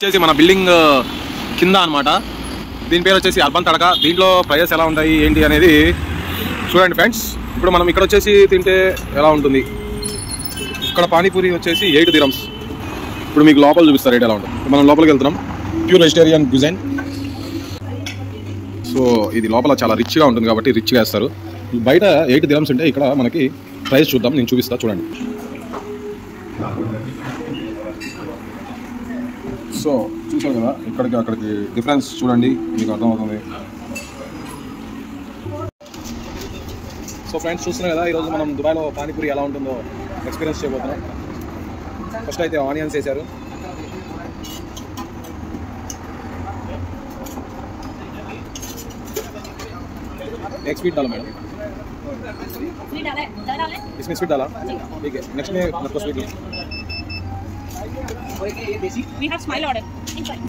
వచ్చేసి మన బిల్డింగ్ కింద అనమాట. దీని పేరు వచ్చేసి అర్బన్ తడక. దీంట్లో ప్రైజెస్ ఎలా ఉంటాయి ఏంటి అనేది చూడండి ఫ్రెండ్స్. ఇప్పుడు మనం ఇక్కడ వచ్చేసి తింటే ఎలా ఉంటుంది. ఇక్కడ పానీపూరి వచ్చేసి 8 dirhams. ఇప్పుడు మీకు లోపల చూపిస్తారు రేట్ ఎలా ఉంటుంది. మనం లోపలికి వెళ్తున్నాం. Pure vegetarian cuisine. సో ఇది లోపల చాలా రిచ్గా ఉంటుంది కాబట్టి రిచ్గా వేస్తారు. బయట 8 dirhams ఉంటే ఇక్కడ మనకి ప్రైస్ చూద్దాం, నేను చూపిస్తా చూడండి. సో చూసారు కదా, ఇక్కడికి అక్కడికి డిఫరెన్స్ చూడండి, మీకు అర్థమవుతుంది. సో ఫ్రెండ్స్ చూస్తున్నాం కదా, ఈరోజు మనం దుబాయ్లో పానీపూరి ఎలా ఉంటుందో ఎక్స్పీరియన్స్ చేయబోతున్నాం. ఫస్ట్ అయితే ఆనియన్స్ వేశారు. एक स्वीट डालो मैडम. स्वीट डाला है, डाला है? इसमें स्वीट डाला, ठीक है. नेक्स्ट में आपको स्वीट लो. ये देसी we have smile order inside.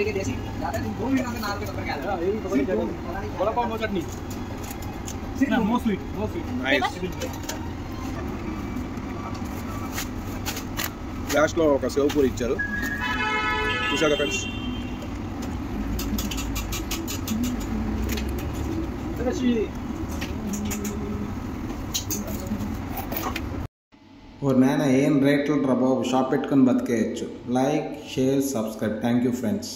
ये देसी ज्यादा दिन 2 मिनट में नाल के ऊपर क्या है ये भी पता नहीं. बड़ा पाव नो चटनी, सिर्फ नो स्वीट नाइस. లాస్ట్ లో ఒక సేవ్ పూరి ఇచ్చారు, చూసారా ఫ్రెండ్స్. और नैना ఏం రేట్లు రా బాబు, షాప్ పెట్టుకొని బతికేయచ్చు. Like, share, subscribe. Thank you friends.